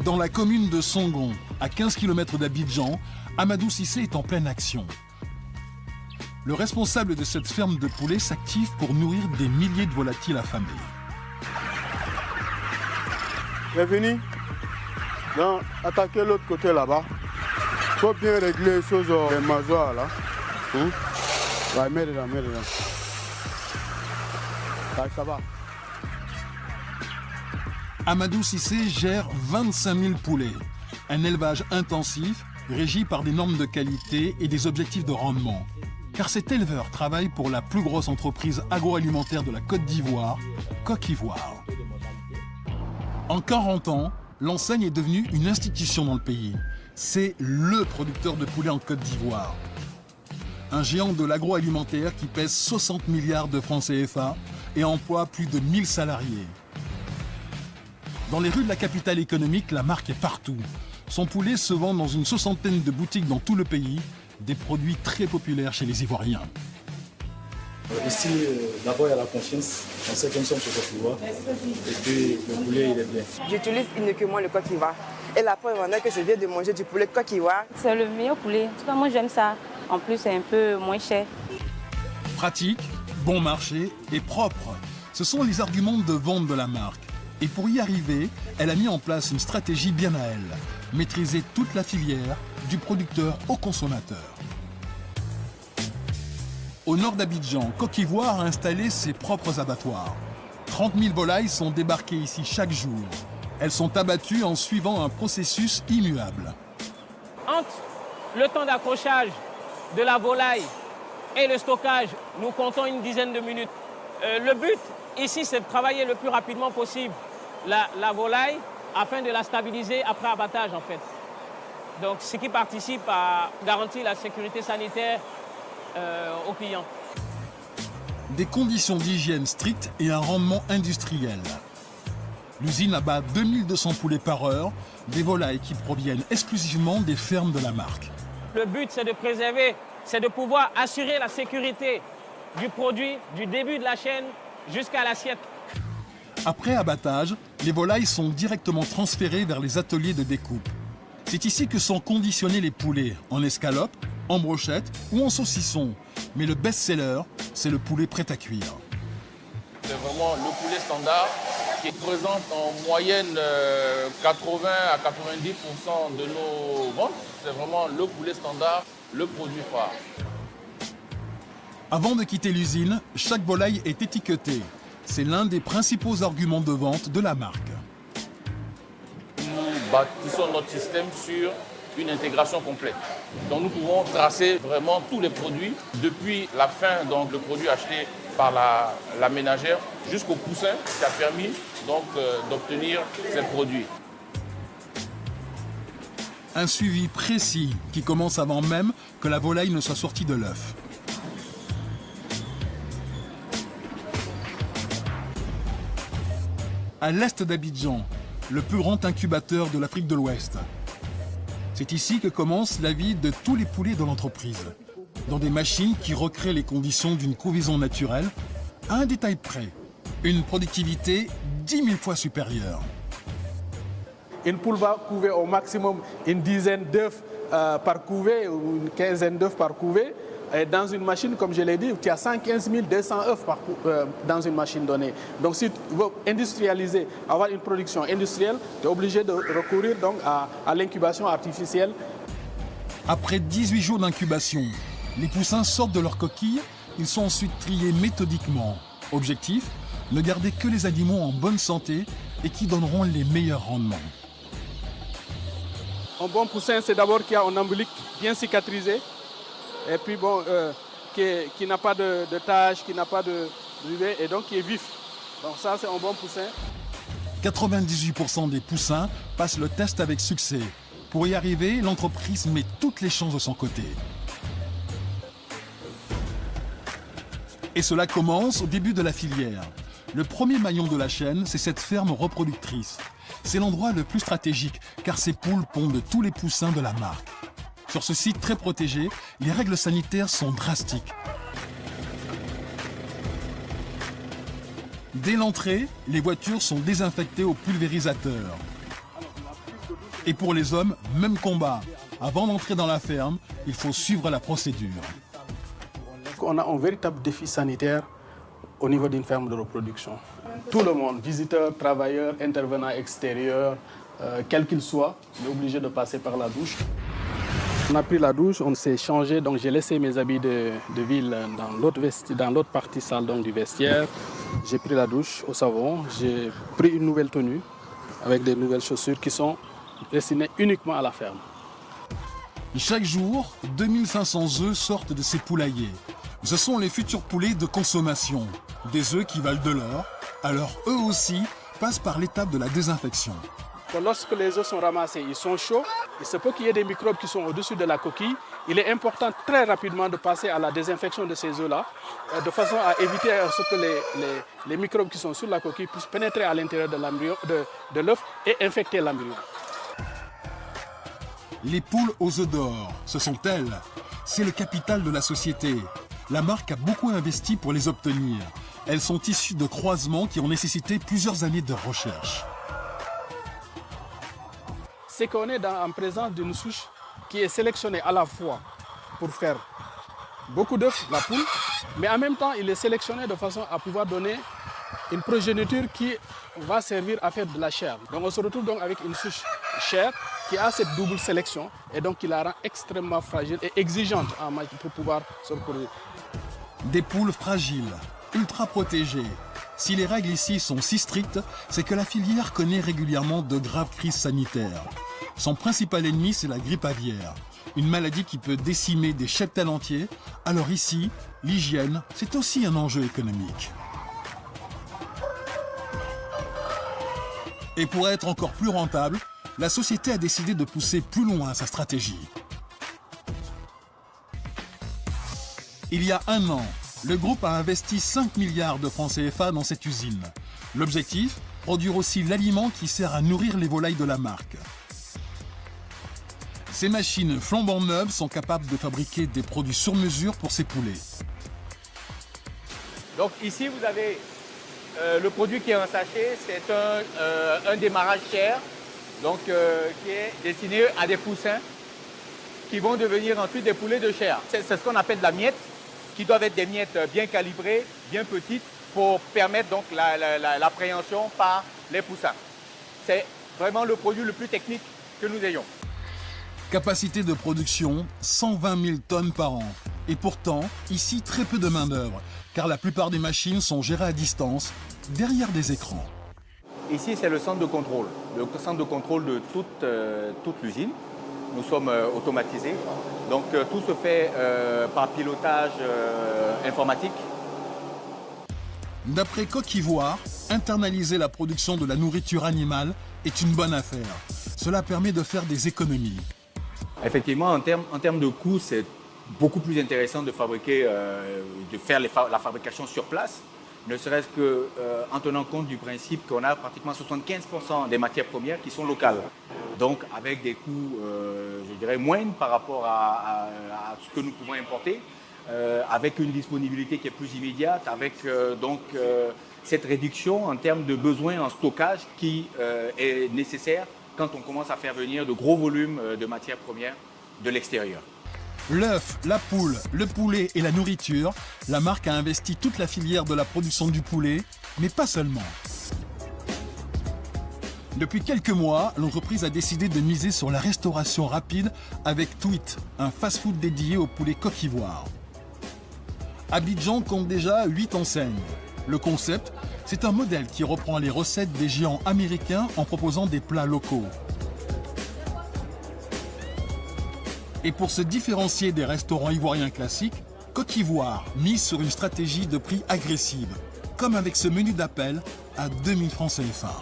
Dans la commune de Songon, à 15 km d'Abidjan, Amadou Cissé est en pleine action. Le responsable de cette ferme de poulets s'active pour nourrir des milliers de volatiles affamés. Bienvenue. Donc, attaquer l'autre côté là-bas. Il faut bien régler les choses, les mazoirs là. Ouais, mets dedans, mets dedans. Ouais, ça va. Amadou Cissé gère 25 000 poulets. Un élevage intensif, régi par des normes de qualité et des objectifs de rendement. Car cet éleveur travaille pour la plus grosse entreprise agroalimentaire de la Côte d'Ivoire, Coq-Ivoire. En 40 ans, l'enseigne est devenue une institution dans le pays. C'est le producteur de poulets en Côte d'Ivoire. Un géant de l'agroalimentaire qui pèse 60 milliards de francs CFA et emploie plus de 1000 salariés. Dans les rues de la capitale économique, la marque est partout. Son poulet se vend dans une 60aine de boutiques dans tout le pays, des produits très populaires chez les Ivoiriens. Ici, d'abord, il y a la confiance. On sait que nous sommes chez Coq-Ivoire et puis le poulet, il est bien. J'utilise uniquement le Coq-Ivoire. Et la preuve en est que je viens de manger du poulet Coq-Ivoire. C'est le meilleur poulet. En tout cas, moi, j'aime ça. En plus, c'est un peu moins cher. Pratique, bon marché et propre. Ce sont les arguments de vente de la marque. Et pour y arriver, elle a mis en place une stratégie bien à elle. Maîtriser toute la filière, du producteur au consommateur. Au nord d'Abidjan, Coq-Ivoire a installé ses propres abattoirs. 30 000 volailles sont débarquées ici chaque jour. Elles sont abattues en suivant un processus immuable. Entre le temps d'accrochage de la volaille et le stockage, nous comptons une dizaine de minutes. Le but ici, c'est de travailler le plus rapidement possible la volaille afin de la stabiliser après abattage en fait. Donc ce qui participe à garantir la sécurité sanitaire aux clients. Des conditions d'hygiène strictes et un rendement industriel. L'usine abat 2200 poulets par heure, des volailles qui proviennent exclusivement des fermes de la marque. Le but, c'est de préserver, c'est de pouvoir assurer la sécurité du produit, du début de la chaîne jusqu'à l'assiette. Après abattage, les volailles sont directement transférées vers les ateliers de découpe. C'est ici que sont conditionnés les poulets, en escalope, en brochette ou en saucisson. Mais le best-seller, c'est le poulet prêt à cuire. C'est vraiment le poulet standard qui représente en moyenne 80 à 90% de nos ventes. C'est vraiment le poulet standard, le produit phare. Avant de quitter l'usine, chaque volaille est étiquetée. C'est l'un des principaux arguments de vente de la marque. Nous bâtissons notre système sur une intégration complète. Donc nous pouvons tracer vraiment tous les produits, depuis la fin, donc le produit acheté par la ménagère, jusqu'au poussin qui a permis donc d'obtenir ces produits. Un suivi précis qui commence avant même que la volaille ne soit sortie de l'œuf. À l'est d'Abidjan, le plus grand incubateur de l'Afrique de l'Ouest. C'est ici que commence la vie de tous les poulets de l'entreprise. Dans des machines qui recréent les conditions d'une couvaison naturelle, à un détail près, une productivité 10 000 fois supérieure. Une poule va couver au maximum une dizaine d'œufs par couvée ou une quinzaine d'œufs par couvée. Et dans une machine, comme je l'ai dit, il y a 115 200 œufs dans une machine donnée. Donc si tu veux industrialiser, avoir une production industrielle, tu es obligé de recourir donc à l'incubation artificielle. Après 18 jours d'incubation, les poussins sortent de leur coquille. Ils sont ensuite triés méthodiquement. Objectif, ne garder que les animaux en bonne santé et qui donneront les meilleurs rendements. Un bon poussin, c'est d'abord qu'il y a un ombilic bien cicatrisé. Et puis bon, qui n'a pas de taches, qui n'a pas de duvet et donc qui est vif. Donc ça, c'est un bon poussin. 98% des poussins passent le test avec succès. Pour y arriver, l'entreprise met toutes les chances de son côté. Et cela commence au début de la filière. Le premier maillon de la chaîne, c'est cette ferme reproductrice. C'est l'endroit le plus stratégique, car ces poules pondent tous les poussins de la marque. Sur ce site très protégé, les règles sanitaires sont drastiques. Dès l'entrée, les voitures sont désinfectées au pulvérisateur. Et pour les hommes, même combat. Avant d'entrer dans la ferme, il faut suivre la procédure. On a un véritable défi sanitaire au niveau d'une ferme de reproduction. Tout le monde, visiteurs, travailleurs, intervenants extérieurs, quel qu'il soit, est obligé de passer par la douche. On a pris la douche, on s'est changé, donc j'ai laissé mes habits de ville dans l'autre partie salle donc, du vestiaire. J'ai pris la douche au savon, j'ai pris une nouvelle tenue avec des nouvelles chaussures qui sont destinées uniquement à la ferme. Chaque jour, 2500 œufs sortent de ces poulaillers. Ce sont les futurs poulets de consommation. Des œufs qui valent de l'or, alors eux aussi passent par l'étape de la désinfection. Lorsque les œufs sont ramassés, ils sont chauds. Il se peut qu'il y ait des microbes qui sont au-dessus de la coquille. Il est important très rapidement de passer à la désinfection de ces œufs-là, de façon à éviter que les microbes qui sont sur la coquille puissent pénétrer à l'intérieur de l'œuf et infecter l'embryon. Les poules aux œufs d'or, ce sont elles. C'est le capital de la société. La marque a beaucoup investi pour les obtenir. Elles sont issues de croisements qui ont nécessité plusieurs années de recherche. C'est qu'on est en présence d'une souche qui est sélectionnée à la fois pour faire beaucoup d'œufs, la poule, mais en même temps, il est sélectionné de façon à pouvoir donner une progéniture qui va servir à faire de la chair. Donc on se retrouve donc avec une souche chair qui a cette double sélection et donc qui la rend extrêmement fragile et exigeante pour pouvoir se reproduire. Des poules fragiles, ultra protégées. Si les règles ici sont si strictes, c'est que la filière connaît régulièrement de graves crises sanitaires. Son principal ennemi, c'est la grippe aviaire, une maladie qui peut décimer des cheptels entiers. Alors ici, l'hygiène, c'est aussi un enjeu économique. Et pour être encore plus rentable, la société a décidé de pousser plus loin sa stratégie. Il y a un an, le groupe a investi 5 milliards de francs CFA dans cette usine. L'objectif, produire aussi l'aliment qui sert à nourrir les volailles de la marque. Ces machines flambant neuves sont capables de fabriquer des produits sur mesure pour ces poulets. Donc ici, vous avez le produit qui est en sachet, c'est un démarrage chair, donc qui est destiné à des poussins qui vont devenir ensuite des poulets de chair. C'est ce qu'on appelle de la miette, qui doivent être des miettes bien calibrées, bien petites, pour permettre donc l'appréhension par les poussins. C'est vraiment le produit le plus technique que nous ayons. Capacité de production, 120 000 tonnes par an. Et pourtant, ici, très peu de main-d'œuvre, car la plupart des machines sont gérées à distance, derrière des écrans. Ici, c'est le centre de contrôle de toute l'usine. Nous sommes automatisés, donc tout se fait par pilotage informatique. D'après Coq Ivoire, internaliser la production de la nourriture animale est une bonne affaire. Cela permet de faire des économies. Effectivement, en termes de coûts, c'est beaucoup plus intéressant de fabriquer, de faire la fabrication sur place, ne serait-ce qu'en tenant compte du principe qu'on a pratiquement 75% des matières premières qui sont locales. Donc avec des coûts, je dirais, moindres par rapport à ce que nous pouvons importer, avec une disponibilité qui est plus immédiate, avec cette réduction en termes de besoins en stockage qui est nécessaire quand on commence à faire venir de gros volumes de matières premières de l'extérieur. L'œuf, la poule, le poulet et la nourriture, la marque a investi toute la filière de la production du poulet, mais pas seulement. Depuis quelques mois, l'entreprise a décidé de miser sur la restauration rapide avec Tweet, un fast-food dédié au poulet Coq Ivoire. Abidjan compte déjà 8 enseignes. Le concept, c'est un modèle qui reprend les recettes des géants américains en proposant des plats locaux. Et pour se différencier des restaurants ivoiriens classiques, Coq Ivoire mise sur une stratégie de prix agressive, comme avec ce menu d'appel à 2000 francs CFA.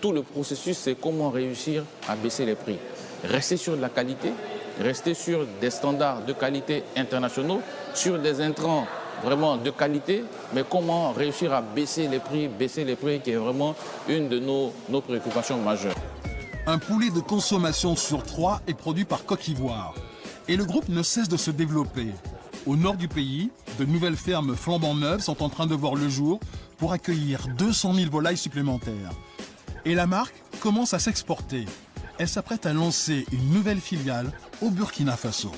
Tout le processus, c'est comment réussir à baisser les prix. Rester sur de la qualité, rester sur des standards de qualité internationaux, sur des intrants vraiment de qualité, mais comment réussir à baisser les prix qui est vraiment une de nos préoccupations majeures. Un poulet de consommation sur 3 est produit par Coq Ivoire. Et le groupe ne cesse de se développer. Au nord du pays, de nouvelles fermes flambant neuves sont en train de voir le jour pour accueillir 200 000 volailles supplémentaires. Et la marque commence à s'exporter. Elle s'apprête à lancer une nouvelle filiale au Burkina Faso.